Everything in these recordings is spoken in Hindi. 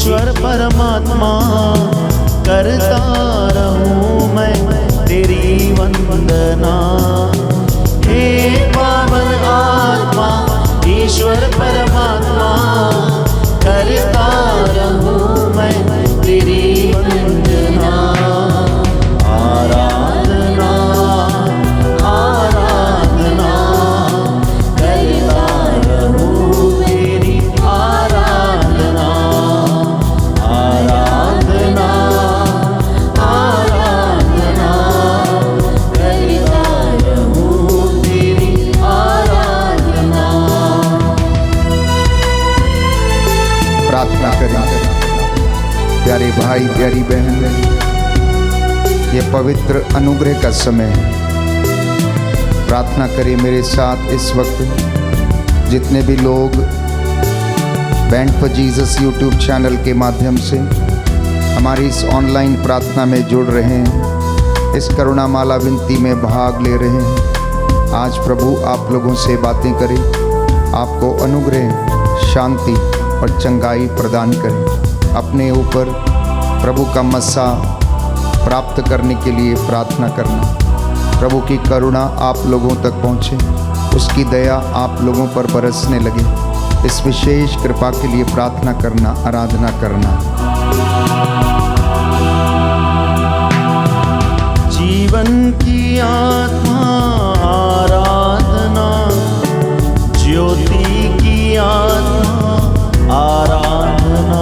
ईश्वर परमात्मा, करता रहूं मैं तेरी वंदना। हे पावन आत्मा, ईश्वर परमात्मा, करता रहूं मैं तेरी वंदना। आराधना आराधना करता रहूं तेरी आराधना। आराधना आराधना करता रहूं तेरी आराधना। प्रार्थना करें। प्यारे भाई प्यारी बहन, ये पवित्र अनुग्रह का समय है। प्रार्थना करें मेरे साथ इस वक्त जितने भी लोग band for Jesus YouTube channel के माध्यम से हमारी इस ऑनलाइन प्रार्थना में जुड़ रहे हैं, इस करुणा माला विनती में भाग ले रहे हैं। आज प्रभु आप लोगों से बातें करें, आपको अनुग्रह, शांति और चंगाई प्रदान करें। अपने ऊपर प्रभु का मस्सा प्राप्त करने के लिए प्रार्थना करना। प्रभु की करुणा आप लोगों तक पहुँचे, उसकी दया आप लोगों पर बरसने लगे। इस विशेष कृपा के लिए प्रार्थना करना, आराधना करना। जीवन की आत्मा आराधना, ज्योति की आत्मा आराधना।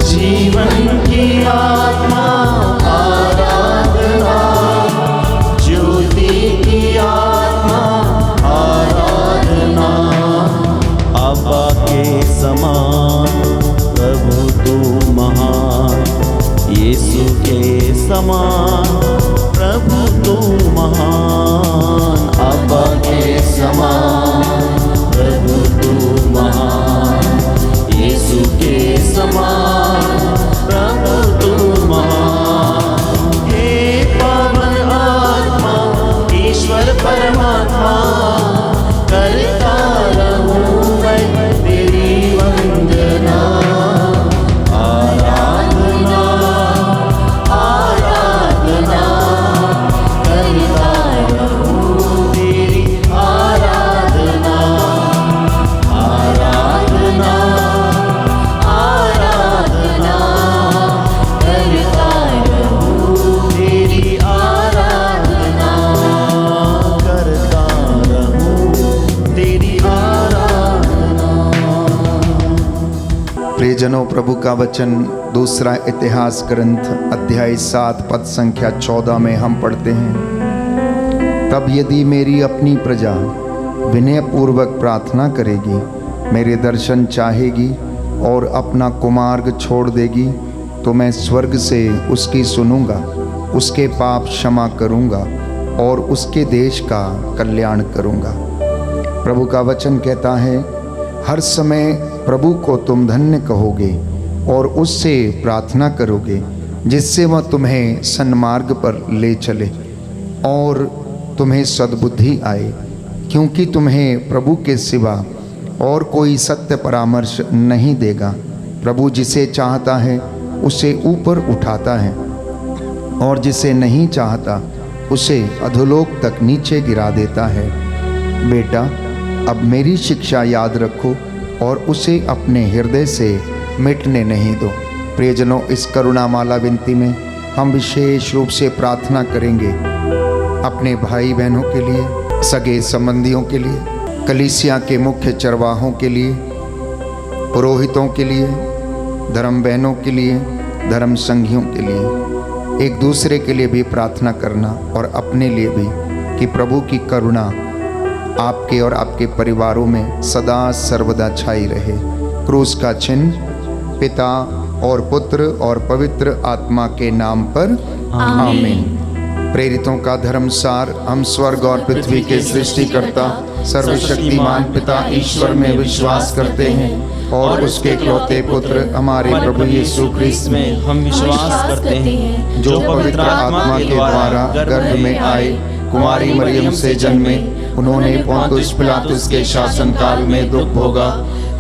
जीवन की आत्मा आराधना, ज्योति की आत्मा आराधना। अब्बा के समान प्रभु तू महान, यीशु के समान प्रभु तू महान। अब्बा के समान प्रभु तू महान, यीशु के समान प्रभु तू महान। हे पावन आत्मा, ईश्वर परमात्मा, करता रहूं मैं तेरी वंदना। आराधना आराधना करता रहूं तेरी आराधना। आराधना आराधना करता रहूं तेरी आराधना। करता रहूं तेरी आराधना। प्रियजनों, प्रभु का वचन दूसरा इतिहास ग्रंथ अध्याय 7 पद संख्या 14 में हम पढ़ते हैं, तब यदि मेरी अपनी प्रजा विनयपूर्वक प्रार्थना करेगी, मेरे दर्शन चाहेगी और अपना कुमार्ग छोड़ देगी, तो मैं स्वर्ग से उसकी सुनूंगा, उसके पाप क्षमा करूंगा और उसके देश का कल्याण करूंगा। प्रभु का वचन कहता है, हर समय प्रभु को तुम धन्य कहोगे और उससे प्रार्थना करोगे, जिससे वह तुम्हें सन्मार्ग पर ले चले और तुम्हें सद्बुद्धि आए, क्योंकि तुम्हें प्रभु के सिवा और कोई सत्य परामर्श नहीं देगा। प्रभु जिसे चाहता है उसे ऊपर उठाता है और जिसे नहीं चाहता उसे अधोलोक तक नीचे गिरा देता है। बेटा, अब मेरी शिक्षा याद रखो और उसे अपने हृदय से मिटने नहीं दो। प्रियजनों, इस करुणा माला विनती में हम विशेष रूप से प्रार्थना करेंगे अपने भाई बहनों के लिए, सगे संबंधियों के लिए, कलीसिया के मुख्य चरवाहों के लिए, पुरोहितों के लिए, धर्म बहनों के लिए, धर्म संघियों के लिए, एक दूसरे के लिए भी प्रार्थना करना और अपने लिए भी, कि प्रभु की करुणा आपके और आपके परिवारों में सदा सर्वदा छाई रहे। क्रूस का चिन्ह पिता और पुत्र और पवित्र आत्मा के नाम पर आमीन। प्रेरितों का धर्मसार। हम स्वर्ग और पृथ्वी के सृष्टिकर्ता सर्वशक्तिमान पिता ईश्वर में विश्वास करते हैं और उसके इकलौते पुत्र हमारे प्रभु यीशु ख्रीस्त में हम विश्वास करते हैं, जो पवित्र आत्मा के द्वारा गर्भ में आए, कुमारी मरियम से जन्मे, उन्होंने पोंतुस पिलातुस के शासन काल में दुख भोगा,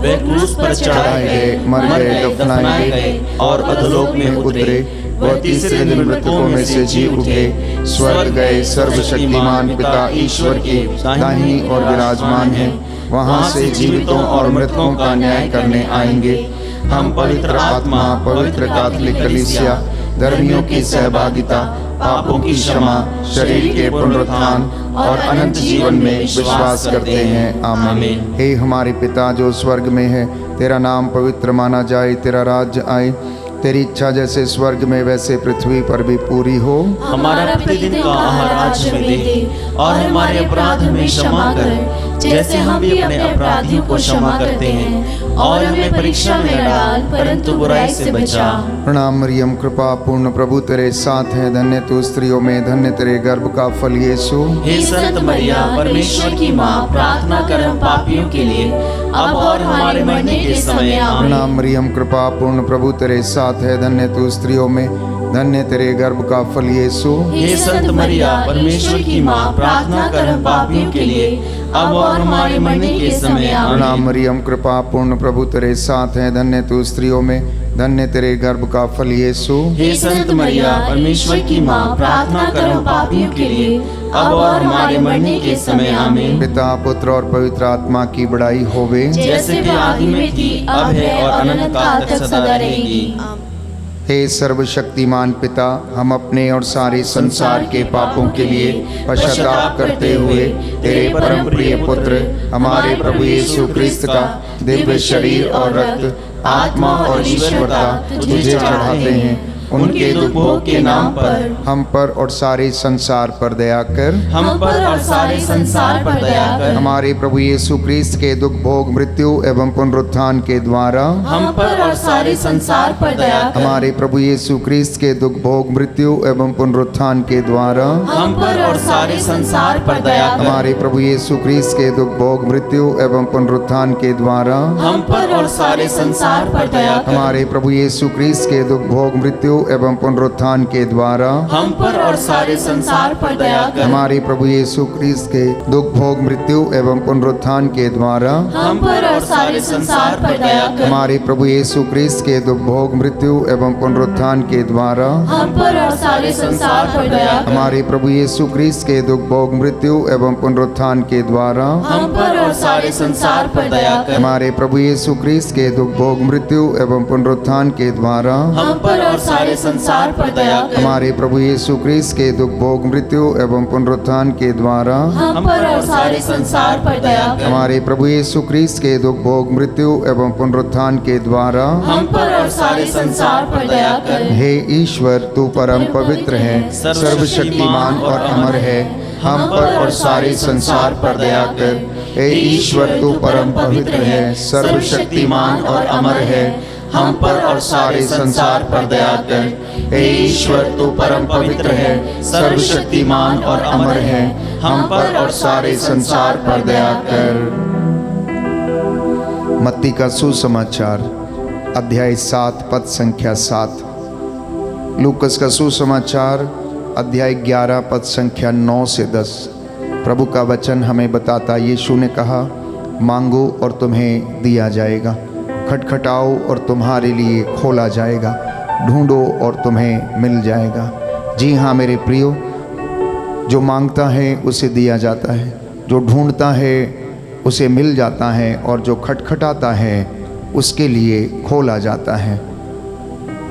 वे क्रूस पर चढ़ाए गए, मर गए, दफनाए गए और अधोलोक में उतरे। वह तीसरे दिन मृतकों में से जी उठे, स्वर्ग गए, सर्वशक्तिमान पिता ईश्वर के दाहिनी ओर विराजमान है। वहाँ से जीवितों और मृतकों का न्याय करने आएंगे। हम पवित्र आत्मा, पवित्र कैथोलिक कलीसिया, धर्मियों की सहभागिता, पापों की क्षमा, शरीर के पुनरुत्थान और अनंत जीवन में विश्वास करते हैं। आमीन। हे हमारे पिता जो स्वर्ग में है, तेरा नाम पवित्र माना जाए, तेरा राज्य आए, तेरी इच्छा जैसे स्वर्ग में वैसे पृथ्वी पर भी पूरी हो। हमारा प्रतिदिन का आहार आज हमें दे, और हमारे अपराध हमें क्षमा कर जैसे हम भी अपने अपराधियों को क्षमा करते हैं, और हमें परीक्षा में न डाल परंतु बुराई से बचा। प्रणाम मरियम, कृपा पूर्ण प्रभु तेरे साथ है, धन्य तू स्त्रियों में, धन्य तेरे गर्भ का फल यीशु। हे संत मरिया, परमेश्वर की माँ, प्रार्थना कर हम पापियों के लिए अब और हमारे मरने के समय। आमीन। प्रणाम मरियम, कृपा पूर्ण प्रभु तेरे साथ है, धन्य तू स्त्रियों में, धन्य तेरे गर्भ का फल यीशु। हे संत मरिया, परमेश्वर की माँ, प्रार्थना कर हम पापियों के लिए अब और हमारे मरने के समय। आमीन। प्रणाम मरियम, कृपा पूर्ण प्रभु तेरे साथ है, धन्य तू स्त्रियों में, धन्य तेरे गर्भ का फल यीशु। हे संत मरिया, परमेश्वर की माँ, प्रार्थना कर हम पापियों के लिए अब और हमारे मरने के समय। आमीन। पिता, पुत्र और पवित्र आत्मा की बड़ाई होवे, जैसे कि आदि में थी, अब है और अनंत काल तक सदा रहेगी। हे सर्वशक्तिमान पिता, हम अपने और सारे संसार के पापों के लिए पश्चाताप करते हुए तेरे परम प्रिय पुत्र हमारे प्रभु यीशु क्रिस्त का दिव्य शरीर और रक्त, आत्मा और ईश्वरता तुझे चढ़ाते हैं। उनके दुख भोग के नाम पर हम पर और सारे संसार पर दया कर। हम पर और सारे संसार पर दया कर। हमारे प्रभु यीशु क्रिस्त के दुख भोग, मृत्यु एवं पुनरुत्थान के द्वारा हम पर और सारे संसार पर दया कर। हमारे प्रभु यीशु क्रिस्त के दुख भोग, मृत्यु एवं पुनरुत्थान के द्वारा हम पर और सारे संसार पर दया कर। हमारे प्रभु यीशु क्रिस्त के दुख भोग, मृत्यु एवं पुनरुत्थान के द्वारा हम पर और सारे संसार पर दया कर। हमारे प्रभु यीशु क्रिस्त के दुख भोग, मृत्यु एवं पुनरुत्थान के द्वारा हम पर और सारे संसार पर दया कर। हमारे प्रभु यीशु क्रिस्त के दुख भोग, मृत्यु एवं पुनरुत्थान के द्वारा हम पर और सारे संसार पर दया कर। हमारे प्रभु यीशु क्रिस्त के दुख भोग, मृत्यु एवं पुनरुत्थान के द्वारा हम पर और सारे संसार पर दया कर। हमारे प्रभु यीशु क्रिस्त के दुख भोग, मृत्यु एवं पुनरुत्थान के द्वारा हम पर और सारे संसार पर दया कर। हमारे प्रभु यीशु क्रिस्त के दुख भोग, मृत्यु एवं पुनरुत्थान के द्वारा हम पर और सारे संसार पर दया कर। हमारे प्रभु यीशु क्रिस्त के दुख भोग, मृत्यु एवं पुनरुत्थान के द्वारा हम पर और सारे संसार पर दया कर। हमारे प्रभु यीशु क्रिस्त के दुख भोग, मृत्यु एवं पुनरुत्थान के द्वारा हम पर और सारे संसार पर दया कर। हे ईश्वर, तू परम पवित्र है, सर्वशक्तिमान और अमर है, हम पर और सारे संसार पर दया कर। हे ईश्वर, तू परम पवित्र है, सर्वशक्तिमान और अमर है, हम पर और सारे संसार पर दया कर। हे ईश्वर, तू परम पवित्र है, सर्वशक्तिमान और अमर है, हम पर और सारे संसार पर दया कर। मत्ती का सुसमाचार अध्याय 7 पद संख्या 7। लूकस का सुसमाचार अध्याय 11 पद संख्या 9 से 10। प्रभु का वचन हमें बताता, यीशु ने कहा, मांगो और तुम्हें दिया जाएगा, खटखटाओ और तुम्हारे लिए खोला जाएगा, ढूंढो और तुम्हें मिल जाएगा। जी हाँ मेरे प्रियो, जो मांगता है उसे दिया जाता है, जो ढूंढता है उसे मिल जाता है, और जो खटखटाता है उसके लिए खोला जाता है।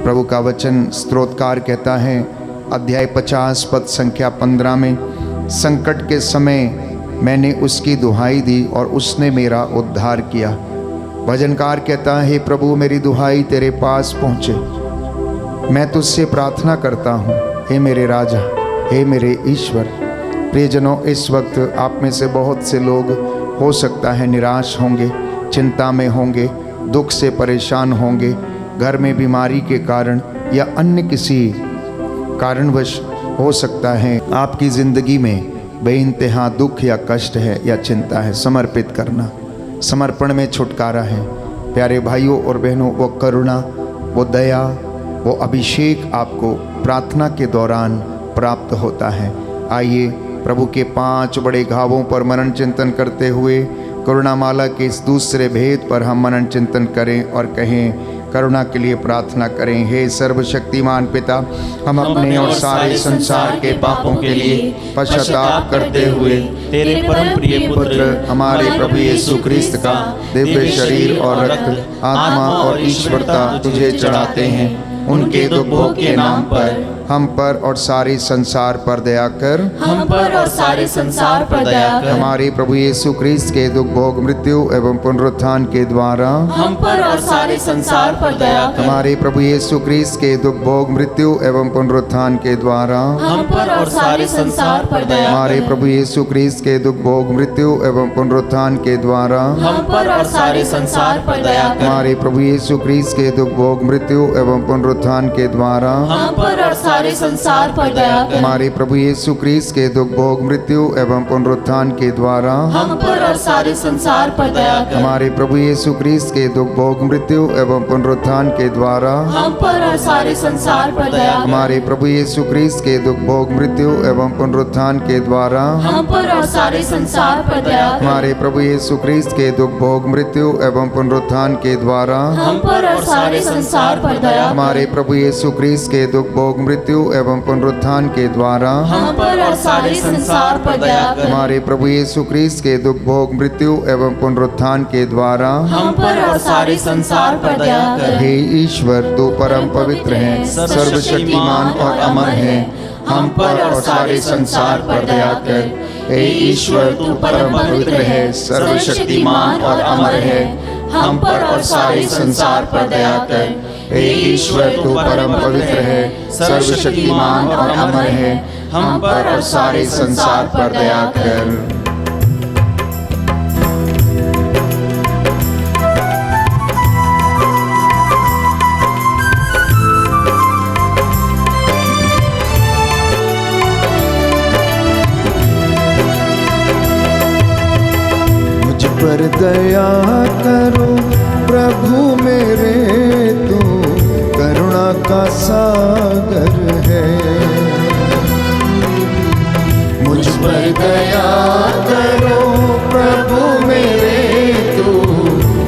प्रभु का वचन स्तोत्रकार कहता है अध्याय 50 पद संख्या 15 में, संकट के समय मैंने उसकी दुहाई दी और उसने मेरा उद्धार किया। भजनकार कहता है, हे प्रभु मेरी दुहाई तेरे पास पहुँचे, मैं तुझसे प्रार्थना करता हूँ, हे मेरे राजा, हे मेरे ईश्वर। प्रियजनों, इस वक्त आप में से बहुत से लोग हो सकता है निराश होंगे, चिंता में होंगे, दुख से परेशान होंगे, घर में बीमारी के कारण या अन्य किसी कारणवश हो सकता है आपकी ज़िंदगी में बेइंतहा दुख या कष्ट है या चिंता है। समर्पित करना, समर्पण में छुटकारा है। प्यारे भाइयों और बहनों, वो करुणा, वो दया, वो अभिषेक आपको प्रार्थना के दौरान प्राप्त होता है। आइए प्रभु के 5 बड़े घावों पर मनन चिंतन करते हुए करुणामाला के इस दूसरे भेद पर हम मनन चिंतन करें और कहें, करुणा के लिए प्रार्थना करें। हे सर्वशक्तिमान पिता, हम अपने और सारे संसार के पापों के लिए पश्चाताप करते हुए तेरे परम प्रिय पुत्र हमारे प्रभु यीशु क्रिस्त का दिव्य शरीर और रक्त, आत्मा और ईश्वरता तुझे चढ़ाते हैं। उनके दुख भोग के नाम पर हम पर और सारे संसार पर दया कर। हम पर और सारे संसार पर दया कर। हमारे प्रभु यीशु क्रिस्त के दुख भोग मृत्यु एवं पुनरुत्थान के द्वारा हम पर और सारे संसार पर दया कर। हमारे प्रभु यीशु क्रिस्त के दुख भोग मृत्यु एवं पुनरुत्थान के द्वारा हम पर और सारे संसार पर दया कर। हमारे प्रभु यीशु क्रिस्त के दुख भोग मृत्यु एवं पुनरुत्थान के द्वारा हम पर और सारे संसार पर दया कर। हमारे प्रभु यीशु क्रिस्त के दुख भोग मृत्यु एवं पुनरुत्थान के द्वारा हम पर और सारे संसार पर दया कर। हमारे प्रभु यीशु क्रिस्त के दुख भोग मृत्यु एवं पुनरुत्थान के द्वारा हम पर और सारे संसार पर दया कर। हमारे प्रभु यीशु क्रिस्त के दुख भोग मृत्यु एवं पुनरुत्थान के द्वारा हम पर और सारे संसार पर दया कर। हमारे प्रभु यीशु क्रिस्त के दुख भोग मृत्यु एवं पुनरुत्थान के द्वारा हम पर और सारे संसार पर दया कर। हमारे प्रभु यीशु क्रिस्त के दुख भोग मृत्यु एवं पुनरुत्थान के द्वारा हम पर और सारे संसार पर दया कर। हमारे प्रभु यीशु क्रिस्त के दुख भोग मृत्यु एवं पुनरुत्थान के द्वारा हम पर और सारे संसार पर दया कर। हमारे प्रभु यीशु क्रिस्त के दुख भोग मृत्यु एवं पुनरुत्थान के द्वारा हम पर और सारे संसार पर दया कर। हे ईश्वर, तू परम पवित्र है, सर्वशक्तिमान और अमर है। हम पर और सारे संसार पर दया कर। हे ईश्वर, तू परम पवित्र है, सर्वशक्तिमान और अमर है। हम पर और सारे संसार पर दया कर। हे ईश्वर, तू परम पवित्र है, सर्वशक्तिमान और अमर है। हम पर और सारे संसार पर दया कर। मुझ पर दया करो प्रभु मेरे, तू करुणा का सागर है। मुझ पर दया करो प्रभु मेरे, तू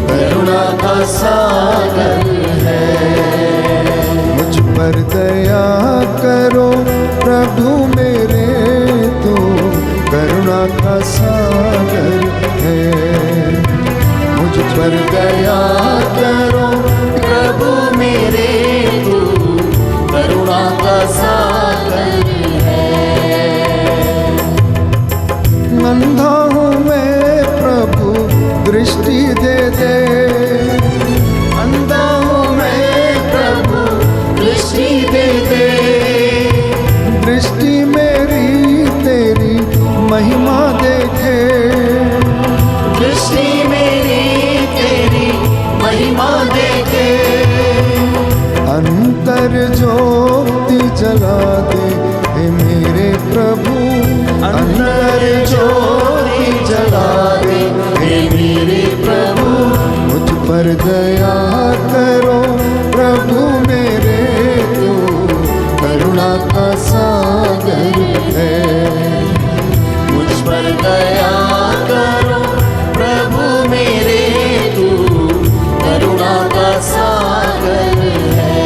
करुणा का सागर है। मुझ पर दया करो प्रभु मेरे, तू करुणा का सागर है। मुझ पर दया करो प्रभु मेरे, तू करुणा का सागर है। अंधा हूँ मैं प्रभु, दृष्टि दे दे। अंधा हूँ मैं प्रभु, दृष्टि दे दे। दृष्टि मेरी तेरी महिमा देखे। दृष्टि मेरी तेरी महिमा देखे। अंतर ज्योति जला दे हे मेरे प्रभु, अंतर ज्योति जला दे हे मेरे प्रभु। मुझ पर दया करो प्रभु मेरे, तू करुणा का सागर है। मुझ पर दया करो प्रभु मेरे, तू करुणा का सागर है।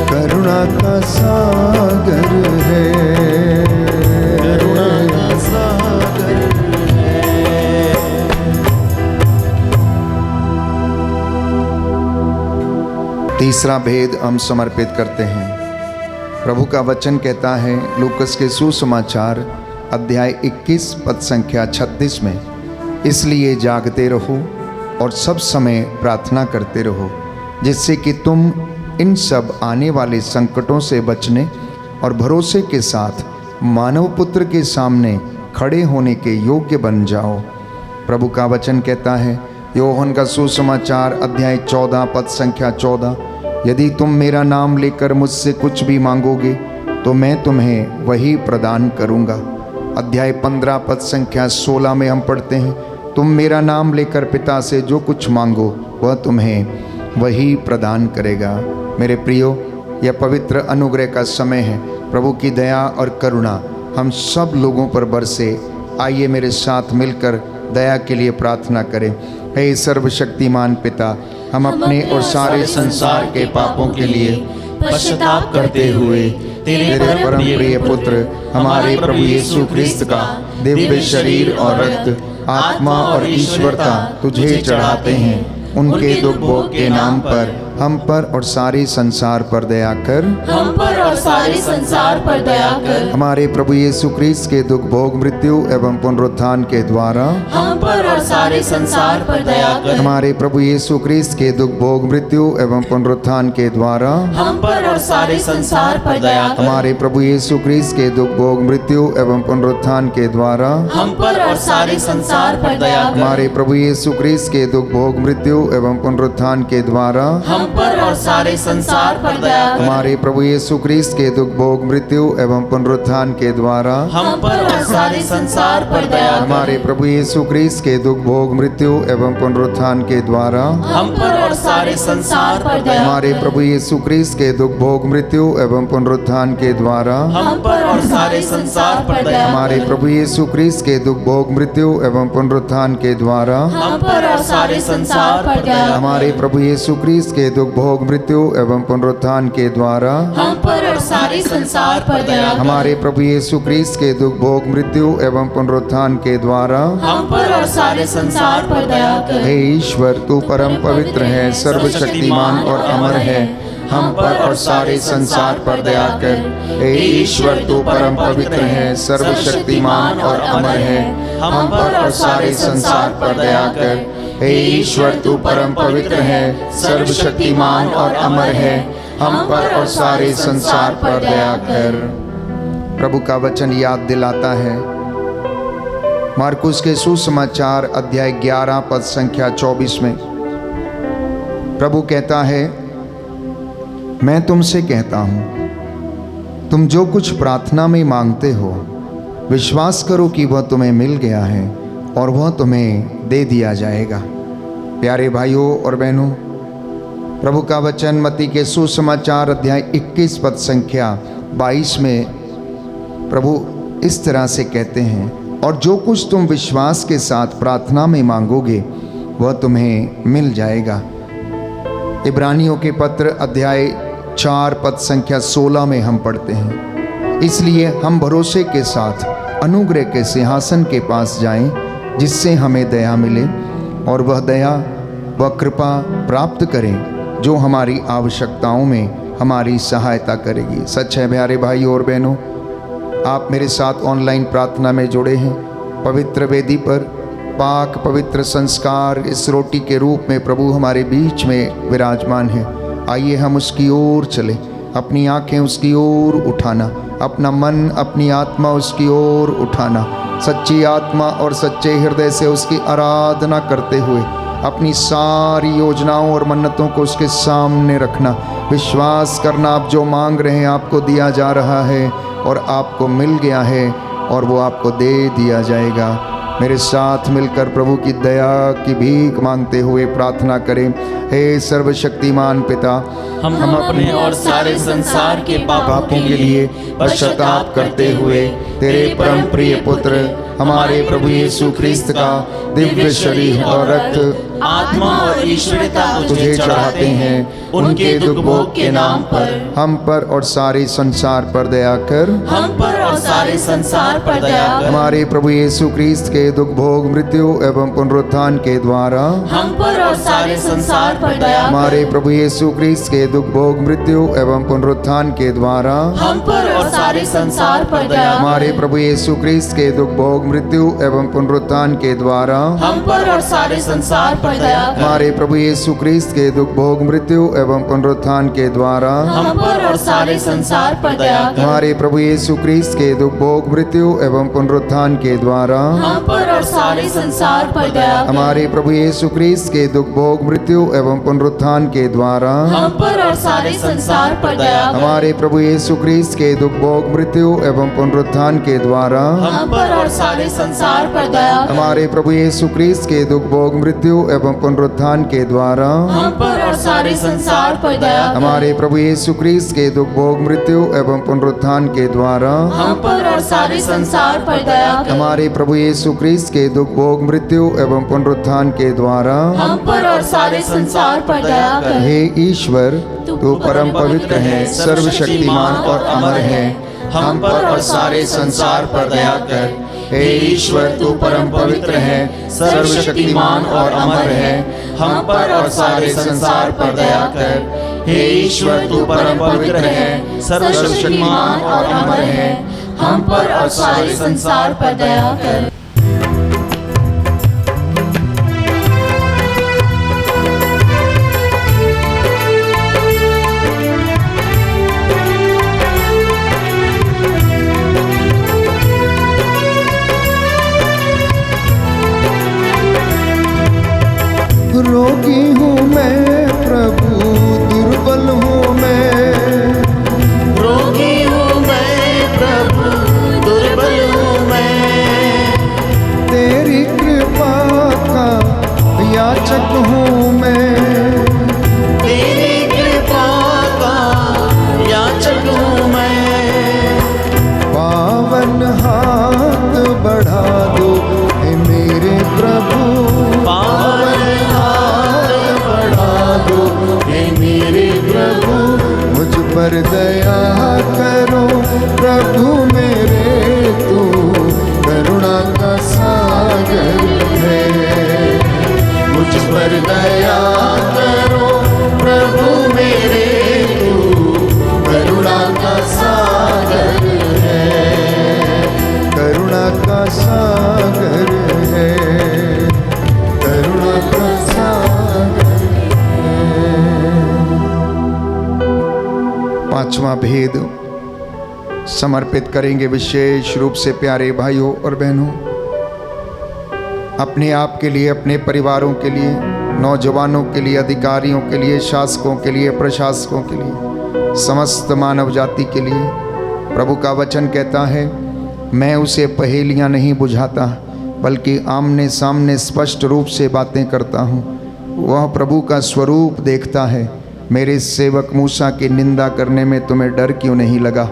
करुणा का सागर है। करुणा का सागर है। तीसरा भेद हम समर्पित करते हैं। प्रभु का वचन कहता है लूकस के सुसमाचार अध्याय 21 पद संख्या 36 में, इसलिए जागते रहो और सब समय प्रार्थना करते रहो, जिससे कि तुम इन सब आने वाले संकटों से बचने और भरोसे के साथ मानव पुत्र के सामने खड़े होने के योग्य बन जाओ। प्रभु का वचन कहता है योहन का सुसमाचार अध्याय 14 पद संख्या 14, यदि तुम मेरा नाम लेकर मुझसे कुछ भी मांगोगे तो मैं तुम्हें वही प्रदान करूँगा। अध्याय 15 पद संख्या 16 में हम पढ़ते हैं, तुम मेरा नाम लेकर पिता से जो कुछ मांगो वह तुम्हें वही प्रदान करेगा। मेरे प्रियो, यह पवित्र अनुग्रह का समय है। प्रभु की दया और करुणा हम सब लोगों पर बरसे। आइए मेरे साथ मिलकर दया के लिए प्रार्थना करें। हे सर्वशक्तिमान पिता, हम अपने और सारे संसार के पापों के लिए पश्चाताप करते हुए तेरे परम प्रिय पुत्र हमारे प्रभु यीशु ख्रिस्त का दिव्य शरीर और रक्त, आत्मा और ईश्वरता तुझे चढ़ाते हैं। उनके दुख भोग के नाम पर हम पर और सारे संसार पर दया कर। हम पर और सारे संसार पर दया कर। हमारे प्रभु यीशु ख्रिस्त के दुख भोग, मृत्यु एवं पुनरुत्थान के द्वारा हम पर और सारे संसार पर दया कर। हमारे प्रभु यीशु ख्रिस्त के दुख भोग, मृत्यु एवं पुनरुत्थान के द्वारा हम पर और सारे संसार पर दया कर। हमारे प्रभु यीशु ख्रिस्त के दुख भोग, मृत्यु एवं पुनरुत्थान के द्वारा हम पर और सारे संसार पर दया कर। हमारे प्रभु यीशु ख्रिस्त के दुख भोग, मृत्यु एवं पुनरुत्थान के द्वारा हम पर और सारे संसार पर दया कर। हमारे प्रभु यीशु ख्रिस्त के दुख भोग, मृत्यु एवं पुनरुत्थान के द्वारा हम पर और सारे संसार पर दया कर। हमारे प्रभु यीशु ख्रिस्त के दुख भोग, मृत्यु एवं पुनरुत्थान के द्वारा हम पर और सारे संसार पर दया कर। हमारे प्रभु यीशु ख्रिस्त के दुख भोग, मृत्यु एवं पुनरुत्थान के द्वारा हम पर और सारे संसार पर दया कर। हमारे प्रभु यीशु ख्रिस्त के दुख भोग, मृत्यु एवं पुनरुत्थान के द्वारा हम पर और सारे संसार पर दया कर। हमारे प्रभु यीशु ख्रिस्त के दुख भोग, मृत्यु एवं पुनरुत्थान के द्वारा हम पर और सारे संसार पर दया कर। हमारे प्रभु यीशु ख्रिस्त के दुख भोग, मृत्यु एवं पुनरुत्थान के द्वारा हम पर और सारे संसार पर दया कर। हे ईश्वर, तू परम पवित्र है, सर्वशक्तिमान और अमर है, हम पर और सारे संसार पर दया कर। हे ईश्वर, तू परम पवित्र है, सर्वशक्तिमान और अमर है, हम पर और सारे संसार पर दया कर। हे ईश्वर, तू परम पवित्र है, सर्वशक्तिमान और अमर है, हम पर और सारे संसार पर दया कर। प्रभु का वचन याद दिलाता है, मार्कुस के सुसमाचार अध्याय 11 पद संख्या 24 में प्रभु कहता है, मैं तुमसे कहता हूं, तुम जो कुछ प्रार्थना में मांगते हो, विश्वास करो कि वह तुम्हें मिल गया है और वह तुम्हें दे दिया जाएगा। प्यारे भाइयों और बहनों, प्रभु का वचन मत्ती के सुसमाचार अध्याय 21 पद संख्या 22 में प्रभु इस तरह से कहते हैं, और जो कुछ तुम विश्वास के साथ प्रार्थना में मांगोगे वह तुम्हें मिल जाएगा। इब्रानियों के पत्र अध्याय 4 पद संख्या 16 में हम पढ़ते हैं, इसलिए हम भरोसे के साथ अनुग्रह के सिंहासन के पास जाएं, जिससे हमें दया मिले और वह दया व कृपा प्राप्त करें जो हमारी आवश्यकताओं में हमारी सहायता करेगी। सच है प्यारे भाई और बहनों, आप मेरे साथ ऑनलाइन प्रार्थना में जुड़े हैं। पवित्र वेदी पर पाक पवित्र संस्कार इस रोटी के रूप में प्रभु हमारे बीच में विराजमान है। आइए हम उसकी ओर चलें, अपनी आंखें उसकी ओर उठाना, अपना मन अपनी आत्मा उसकी ओर उठाना, सच्ची आत्मा और सच्चे हृदय से उसकी आराधना करते हुए अपनी सारी योजनाओं और मन्नतों को उसके सामने रखना, विश्वास करना आप जो मांग रहे हैं आपको दिया जा रहा है और आपको मिल गया है और वो आपको दे दिया जाएगा। मेरे साथ मिलकर प्रभु की दया की भीख मांगते हुए प्रार्थना करें। हे सर्वशक्तिमान पिता, हम अपने और सारे संसार के पापों के लिए पश्चाताप करते हुए तेरे परम प्रिय पुत्र हमारे प्रभु यीशु ख्रिस्त का दिव्य शरीर और रक्त, आत्मा और ईश्वरता तुझे चढ़ाते हैं। उनके दुख भोग के नाम पर हम पर और सारे संसार पर दया कर। हम पर और सारे संसार पर दया कर। हमारे प्रभु यीशु ख्रिस्त के दुख भोग, मृत्यु एवं पुनरुत्थान के द्वारा हम पर और सारे संसार पर दया कर। हमारे प्रभु यीशु ख्रिस्त के दुख भोग, मृत्यु एवं पुनरुत्थान के द्वारा हम पर और सारे संसार पर दया कर। हमारे प्रभु यीशु ख्रिस्त के दुख भोग, मृत्यु एवं पुनरुत्थान के द्वारा हम पर और सारे संसार पर दया कर। हमारे प्रभु यीशु ख्रिस्त के दुख भोग, मृत्यु एवं पुनरुत्थान के द्वारा हम पर और सारे संसार पर दया कर। हमारे प्रभु यीशु ख्रिस्त के दुख भोग, मृत्यु एवं पुनरुत्थान के द्वारा हम पर और सारे संसार पर दया कर। हमारे प्रभु यीशु ख्रिस्त के दुख भोग, मृत्यु एवं पुनरुत्थान के द्वारा हम पर और सारे संसार पर दया कर। हमारे प्रभु यीशु ख्रिस्त के दुख भोग, मृत्यु एवं पुनरुत्थान के द्वारा हम पर और सारे सारे संसार पर दया कर। हमारे प्रभु यीशु क्रिस्त के दुख भोग मृत्यु एवं पुनरुत्थान के द्वारा हम पर और सारे संसार पर दया कर। हमारे प्रभु यीशु क्रिस्त के दुख भोग मृत्यु एवं पुनरुत्थान के द्वारा हम पर और सारे संसार पर दया कर। हमारे प्रभु यीशु क्रिस्त के दुख भोग मृत्यु एवं पुनरुत्थान के द्वारा हम पर और सारे संसार पर दया कर। हे ईश्वर, तू परम पवित्र है, सर्वशक्तिमान और अमर है, हम पर और सारे संसार पर दया कर। हे ईश्वर, तू परम पवित्र है, सर्वशक्तिमान और अमर है, हम पर और सारे संसार पर दया कर। हे ईश्वर, तू परम पवित्र है, सर्वशक्तिमान और अमर है, हम पर और सारे संसार पर दया कर। रोगी हूँ मैं प्रभु, दुर्बल हूँ मैं, रोगी हूँ मैं प्रभु, दुर्बल हूँ मैं, तेरी कृपा का याचक हूँ मैं, तेरी कृपा का याचक हूँ मैं। पावन हाथ बढ़ा दो हे मेरे प्रभु, पावन हाथ बढ़ा दो हे मेरे प्रभु, मुझ पर दया करो प्रभु मेरे, तू करुणा का सागर है। मुझ पर दया करो प्रभु मेरे, तू करुणा का सागर है, करुणा का सागर है, करुणा का सागर है। पांचवा भेद समर्पित करेंगे विशेष रूप से प्यारे भाइयों और बहनों, अपने आप के लिए, अपने परिवारों के लिए, नौजवानों के लिए, अधिकारियों के लिए, शासकों के लिए, प्रशासकों के लिए, समस्त मानव जाति के लिए। प्रभु का वचन कहता है, मैं उसे पहेलियां नहीं बुझाता, बल्कि आमने सामने स्पष्ट रूप से बातें करता हूँ। वह प्रभु का स्वरूप देखता है। मेरे सेवक मूसा की निंदा करने में तुम्हें डर क्यों नहीं लगा?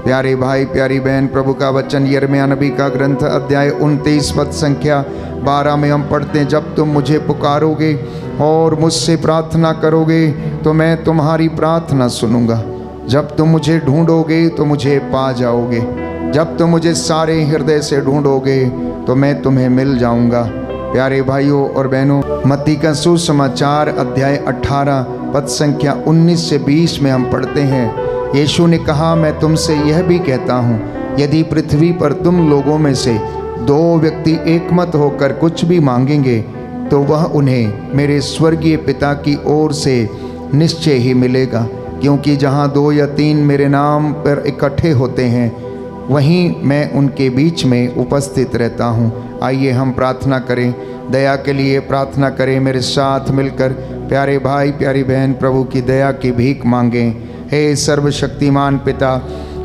प्यारे भाई, प्यारी बहन, प्रभु का वचन यिर्मयाह नबी का ग्रंथ अध्याय 29 पद संख्या 12 में हम पढ़ते हैं, जब तुम मुझे पुकारोगे और मुझसे प्रार्थना करोगे तो मैं तुम्हारी प्रार्थना सुनूंगा। जब तुम मुझे ढूंढोगे तो मुझे पा जाओगे। जब तुम मुझे सारे हृदय से ढूंढोगे तो मैं तुम्हें मिल जाऊंगा। प्यारे भाइयों और बहनों, मत्ती का सुसमाचार अध्याय 18 पद संख्या 19 से 20 में हम पढ़ते हैं, यीशु ने कहा, मैं तुमसे यह भी कहता हूँ, यदि पृथ्वी पर तुम लोगों में से 2 व्यक्ति एकमत होकर कुछ भी मांगेंगे तो वह उन्हें मेरे स्वर्गीय पिता की ओर से निश्चय ही मिलेगा। क्योंकि जहाँ 2 या 3 मेरे नाम पर इकट्ठे होते हैं, वहीं मैं उनके बीच में उपस्थित रहता हूँ। आइए हम प्रार्थना करें, दया के लिए प्रार्थना करें। मेरे साथ मिलकर प्यारे भाई, प्यारी बहन, प्रभु की दया की भीख मांगें। हे सर्वशक्तिमान पिता,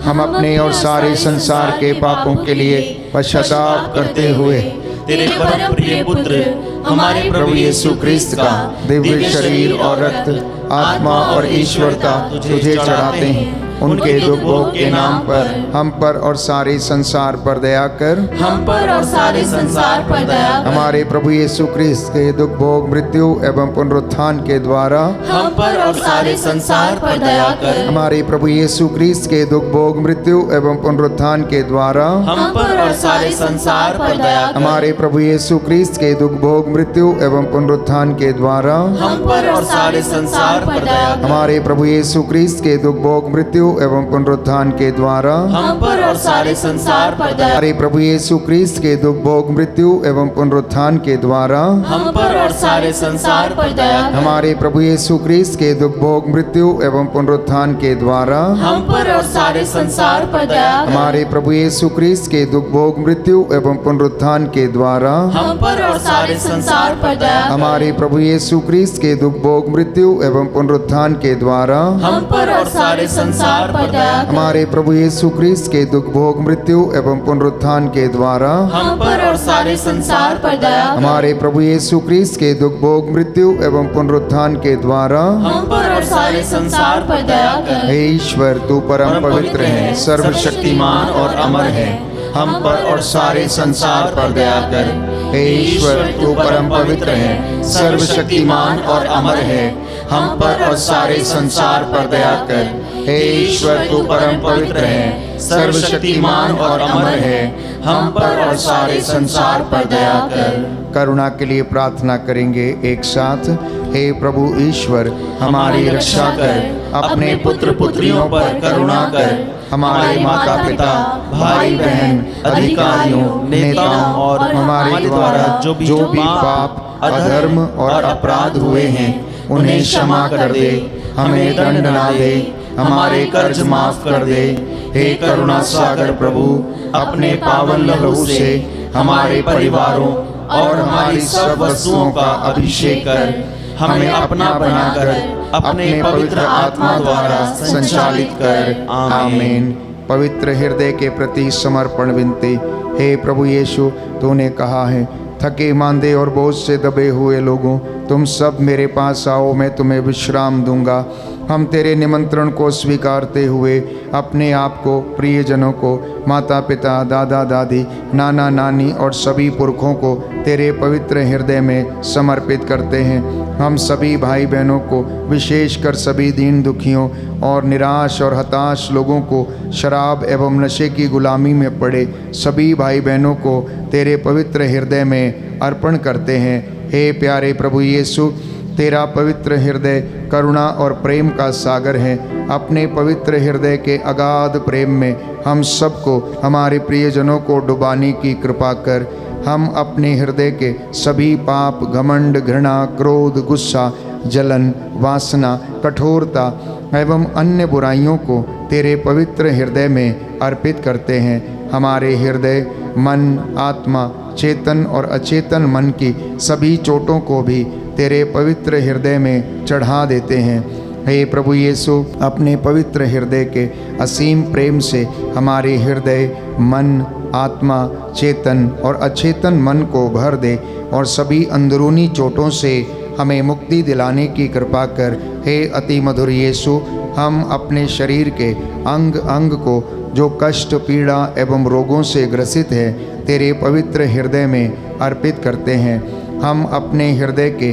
हम अपने और सारे संसार के पापों के लिए पश्चाताप करते हुए तेरे परम प्रिय पुत्र हमारे प्रभु यीशु क्रिस्त का दिव्य शरीर और रक्त, आत्मा और ईश्वरता तुझे चढ़ाते हैं। उनके दुख भोग के नाम पर हम पर और सारे संसार पर दया कर। हम पर और सारे संसार पर दया कर। हमारे प्रभु यीशु क्रिस्त के दुख भोग मृत्यु एवं पुनरुत्थान के द्वारा हम पर और सारे संसार पर दया कर। हमारे प्रभु यीशु क्रिस्त के दुख भोग मृत्यु एवं पुनरुत्थान के द्वारा हम पर और सारे संसार पर दया कर। हमारे प्रभु यीशु क्रिस्त के दुख भोग मृत्यु एवं पुनरुत्थान के द्वारा हम पर और सारे संसार पर दया कर। हमारे प्रभु यीशु क्रिस्त के दुख भोग मृत्यु एवं पुनरुत्थान के द्वारा हम पर और सारे संसार पर दया। हमारे प्रभु यीशु क्रिस्त के दुख भोग मृत्यु एवं पुनरुत्थान के द्वारा हम पर और सारे संसार पर दया। हमारे प्रभु यीशु क्रिस्त के दुख भोग मृत्यु एवं पुनरुत्थान के द्वारा हम पर और सारे संसार पर दया। हमारे प्रभु यीशु क्रिस्त के दुख भोग मृत्यु एवं पुनरुत्थान के द्वारा हम पर और सारे संसार पर दया। हमारे प्रभु यीशु क्रिस्त के दुख भोग मृत्यु एवं पुनरुत्थान के द्वारा हम पर और सारे संसार संसार पर दया कर। हमारे प्रभु यीशु क्रिस्त के दुख भोग मृत्यु एवं पुनरुत्थान के द्वारा हम पर और सारे संसार पर दया कर। हमारे प्रभु यीशु क्रिस्त के दुख भोग मृत्यु एवं पुनरुत्थान के द्वारा हम पर और सारे संसार पर दया कर। हे ईश्वर, तू परम पवित्र है, सर्वशक्तिमान और अमर है, हम पर और सारे संसार पर दया कर। हे ईश्वर, तू परम पवित्र है, सर्वशक्तिमान और अमर है, हम पर और सारे संसार पर दया कर। हे ईश्वर, तू परम पवित्र है, सर्वशक्तिमान और अमर है, हम पर और सारे संसार पर दया कर। करुणा के लिए प्रार्थना करेंगे एक साथ। हे प्रभु ईश्वर, हमारी रक्षा कर, अपने पुत्र पुत्रियों पर करुणा कर। हमारे माता पिता, भाई बहन, अधिकारियों, नेताओं और हमारे द्वारा जो भी पाप, अधर्म और अपराध हुए हैं, उन्हें क्षमा कर दे, हमें दंड ना दे, हमारे कर्ज माफ कर दे। हे करुणा सागर प्रभु, अपने पावन लहू से हमारे परिवारों और हमारी सब वस्तुओं का अभिषेक कर, हमें अपना बनाकर अपने पवित्र आत्मा द्वारा संचालित कर। आमीन। पवित्र हृदय के प्रति समर्पण विनती। हे प्रभु यीशु, तूने कहा है, थके मांदे और बोझ से दबे हुए लोगों, तुम सब मेरे पास आओ, मैं तुम्हें विश्राम दूंगा। हम तेरे निमंत्रण को स्वीकारते हुए अपने आप को, प्रियजनों को, माता पिता, दादा दादी, नाना नानी और सभी पुरखों को तेरे पवित्र हृदय में समर्पित करते हैं। हम सभी भाई बहनों को, विशेषकर सभी दीन दुखियों और निराश और हताश लोगों को, शराब एवं नशे की गुलामी में पड़े सभी भाई बहनों को तेरे पवित्र हृदय में अर्पण करते हैं। हे प्यारे प्रभु यीशु, तेरा पवित्र हृदय करुणा और प्रेम का सागर है। अपने पवित्र हृदय के अगाध प्रेम में हम सबको, हमारे प्रियजनों को डुबाने की कृपा कर। हम अपने हृदय के सभी पाप, घमंड, घृणा, क्रोध, गुस्सा, जलन, वासना, कठोरता एवं अन्य बुराइयों को तेरे पवित्र हृदय में अर्पित करते हैं। हमारे हृदय, मन, आत्मा, चेतन और अचेतन मन की सभी चोटों को भी तेरे पवित्र हृदय में चढ़ा देते हैं। हे प्रभु यीशु, अपने पवित्र हृदय के असीम प्रेम से हमारे हृदय, मन, आत्मा, चेतन और अचेतन मन को भर दे और सभी अंदरूनी चोटों से हमें मुक्ति दिलाने की कृपा कर। हे अति मधुर यीशु, हम अपने शरीर के अंग अंग को जो कष्ट, पीड़ा एवं रोगों से ग्रसित है, तेरे पवित्र हृदय में अर्पित करते हैं। हम अपने हृदय के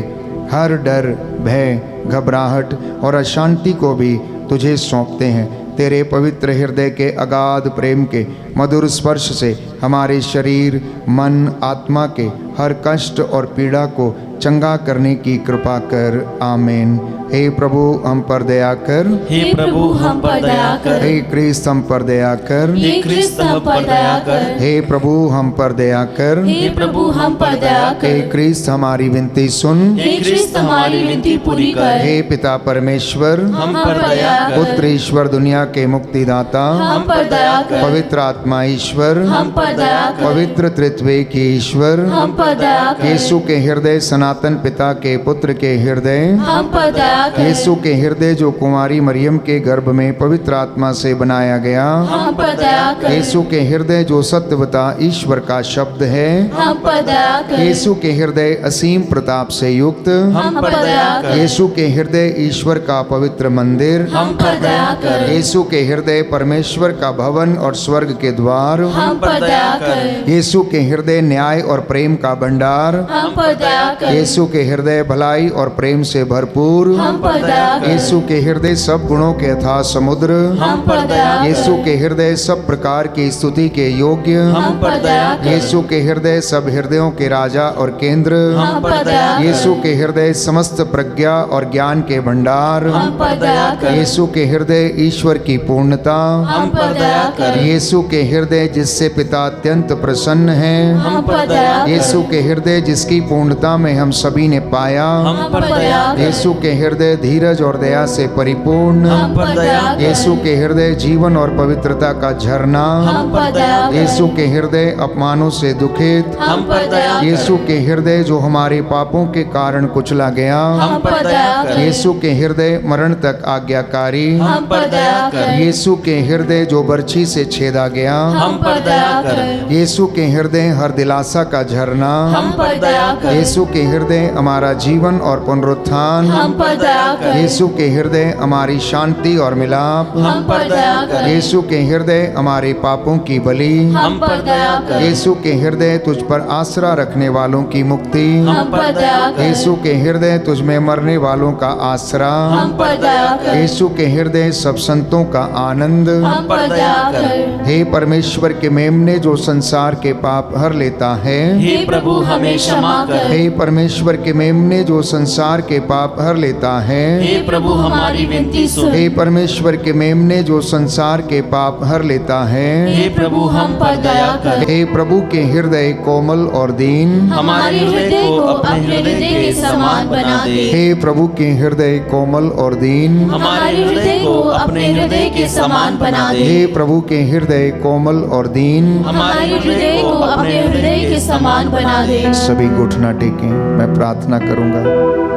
हर डर, भय, घबराहट और अशांति को भी तुझे सौंपते हैं। तेरे पवित्र हृदय के अगाध प्रेम के मधुर स्पर्श से हमारे शरीर, मन, आत्मा के हर कष्ट और पीड़ा को चंगा करने की कृपा कर। आमीन। हे प्रभु, हम पर दया कर। हे प्रभु, हम पर दया कर। हे क्रिस्त, हम पर दया कर। हे क्रिस्त, हम पर दया कर। हे प्रभु, हम पर दया कर। हे प्रभु, हम पर दया कर। हे क्रिस्त, हमारी विनती सुन। हे क्रिस्त, हमारी विनती पूरी कर। हे पिता परमेश्वर, हम पर दया कर। पुत्र ईश्वर, दुनिया के मुक्तिदाता, हम पर दया कर। पवित्र आत्मा ईश्वर, हम पर दया कर। पवित्र त्रित्वैक ईश्वर, हम पर दया कर। यीशु के हृदय, सनातन पिता के पुत्र के हृदय, हम पर दया कर। यीशु के हृदय जो कुमारी मरियम के गर्भ में पवित्र आत्मा से बनाया गया, हम पर दया कर। यीशु के हृदय जो सत्यवता ईश्वर का शब्द है, हम पर दया कर। यीशु के हृदय असीम प्रताप से युक्त, हम पर दया कर। यीशु के हृदय ईश्वर का पवित्र मंदिर, हम पर दया कर। यीशु के हृदय परमेश्वर का भवन और स्वर्ग के द्वार, हम पर दया कर। यीशु के हृदय न्याय और प्रेम का भंडार, हम पर दया कर। यीशु के हृदय भलाई और प्रेम से भरपूर, हम पर दया कर। यीशु के हृदय सब गुणों के अथाह समुद्र, हम पर दया कर। यीशु के हृदय सब प्रकार की स्तुति के योग्य, हम पर दया कर। यीशु के हृदय सब हृदयों के राजा और केंद्र, हम पर दया कर। यीशु के हृदय समस्त प्रज्ञा और ज्ञान के भंडार, हम पर दया कर। यीशु के हृदय ईश्वर की पूर्णता, हम पर दया कर। यीशु के हृदय जिससे पिता अत्यंत प्रसन्न है, हम पर दया कर। यीशु के हृदय जिसकी पूर्णता में हम सभी ने पाया, हम पर दया कर। यीशु के हृदय हृदय धीरज और दया से परिपूर्ण, हम पर दया कर। यीशु के हृदय जीवन और पवित्रता का झरना, हम पर दया कर। यीशु के हृदय अपमानों से दुखित, हम पर दया कर। यीशु के हृदय जो हमारे पापों के कारण कुचला गया, हम पर दया कर। यीशु के हृदय मरण तक आज्ञाकारी, हम पर दया कर। यीशु के हृदय जो बर्छी से छेदा गया, हम पर दया कर। यीशु के हृदय हर दिलासा का झरना, हम पर दया कर। यीशु के हृदय हमारा जीवन और पुनरुत्थान, हम पर दया कर। यीशु के हृदय हमारी शांति और मिलाप, हम पर दया कर। यीशु के हृदय हमारे पापों की बलि, हम पर दया कर। यीशु के हृदय तुझ पर आसरा रखने वालों की मुक्ति, हम पर दया कर। यीशु के हृदय तुझ में मरने वालों का आसरा, हम पर दया कर। यीशु के हृदय सब संतों का आनंद। हम पर दया कर। हे परमेश्वर के मेमने जो संसार के पाप हर लेता है, हे प्रभु हमें क्षमा कर। हे परमेश्वर के मेमने जो संसार के पाप हर लेता है, हे प्रभु हमारी विनती सुन। हे परमेश्वर के मेमने जो संसार के पाप हर लेता है, हे प्रभु हम पर दया कर। हे प्रभु के हृदय कोमल और दीन, हमारे हृदय को अपने हृदय के समान बना दे। हे प्रभु के हृदय कोमल और दीन, हमारे हृदय को अपने हृदय के समान बना दे। हे प्रभु के हृदय कोमल और दीन। हमारे हृदय को अपने हृदय के समान बना दे। सभी घुटना टेकें, मैं प्रार्थना करूंगा।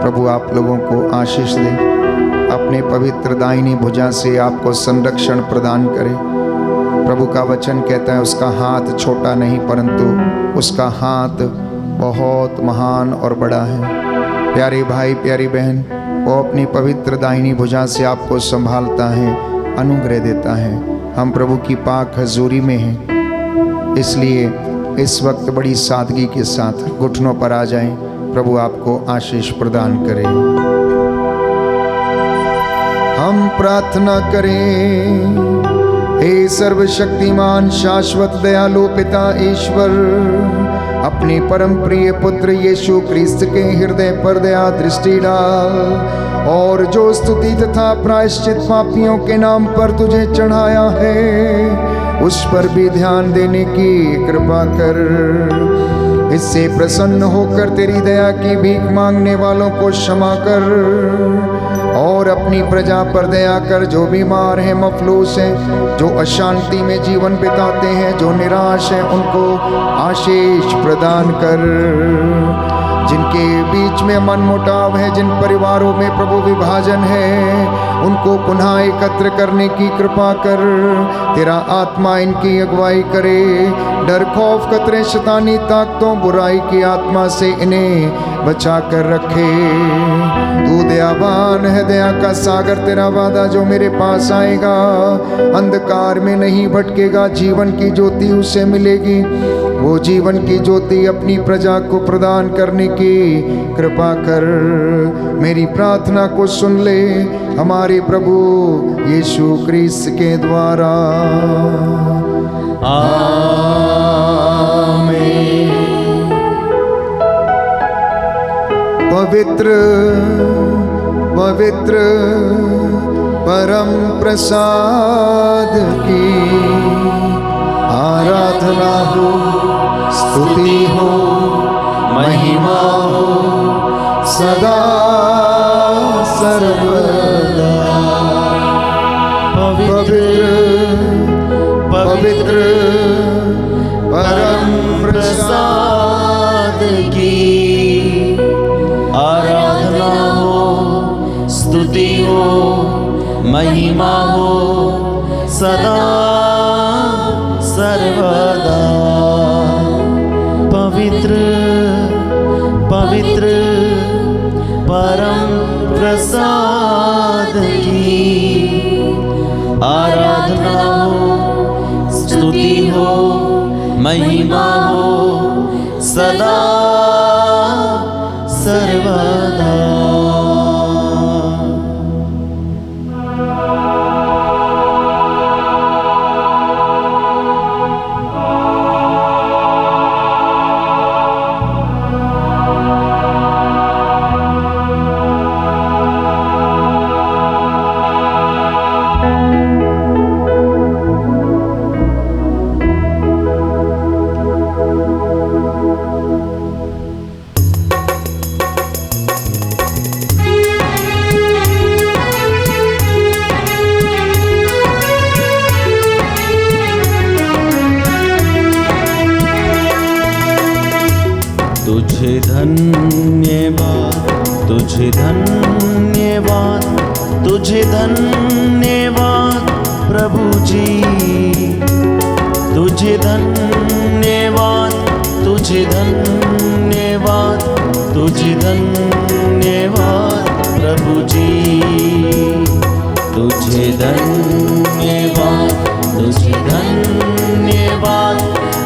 प्रभु आप लोगों को आशीष दे, अपने पवित्र दाहिनी भुजा से आपको संरक्षण प्रदान करे। प्रभु का वचन कहता है उसका हाथ छोटा नहीं परंतु उसका हाथ बहुत महान और बड़ा है। प्यारे भाई प्यारी बहन, वो अपनी पवित्र दाहिनी भुजा से आपको संभालता है, अनुग्रह देता है। हम प्रभु की पाक हजूरी में हैं, इसलिए इस वक्त बड़ी सादगी के साथ घुटनों पर आ जाएं। प्रभु आपको आशीष प्रदान करे। हम प्रार्थना करें। हे सर्वशक्तिमान शाश्वत दयालु पिता ईश्वर, अपने परम प्रिय पुत्र यीशु क्रिस्त के हृदय पर दया दृष्टि डाल और जो स्तुति तथा प्रायश्चित पापियों के नाम पर तुझे चढ़ाया है उस पर भी ध्यान देने की कृपा कर। इससे प्रसन्न होकर तेरी दया की भीख मांगने वालों को क्षमा कर और अपनी प्रजा पर दया कर। जो बीमार हैं, मफलूस हैं, जो अशांति में जीवन बिताते हैं, जो निराश हैं, उनको आशीष प्रदान कर। जिनके बीच में मनमुटाव है, जिन परिवारों में प्रभु विभाजन है, उनको पुनः एकत्र करने की कृपा कर। तेरा आत्मा इनकी अगुवाई करे। डर खौफ खतरे शैतानी ताकतों बुराई की आत्मा से इन्हें बचा कर रखे। तू दयावान है, दया का सागर तेरा वादा जो मेरे पास आएगा अंधकार में नहीं भटकेगा, जीवन की ज्योति उसे मिलेगी। वो जीवन की ज्योति अपनी प्रजा को प्रदान करने की कृपा कर। मेरी प्रार्थना को सुन ले हमारे प्रभु यीशु क्रिस्त के द्वारा। आमीन। पवित्र पवित्र परम प्रसाद की आराधना हो, स्तुति हो, महिमा हो सदा सर्वदा। पवित्र पवित्र परम प्रसाद की आराधना हो, स्तुति हो, महिमा हो सदा सर्वदा। पवित्र पवित्र परम प्रसाद की आराधना हो, स्तुति हो, महिमा हो सदा सर्वदा। तुझे धन्यवाद, तुझे धन्यवाद प्रभु जी, तुझे धन्यवाद, तुझे धन्यवाद, तुझे धन्यवाद प्रभु जी, तुझे धन्यवाद, तुझे धन्यवाद,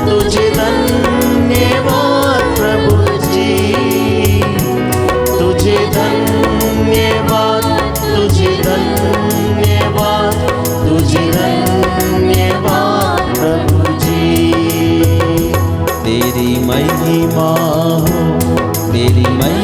तुझे धन्यवाद प्रभु जी, तुझे धन्यवाद, तुझे धन्यवाद, तुझे धन्यवाद प्रभु जी। तेरी महिमा हो, तेरी महिमा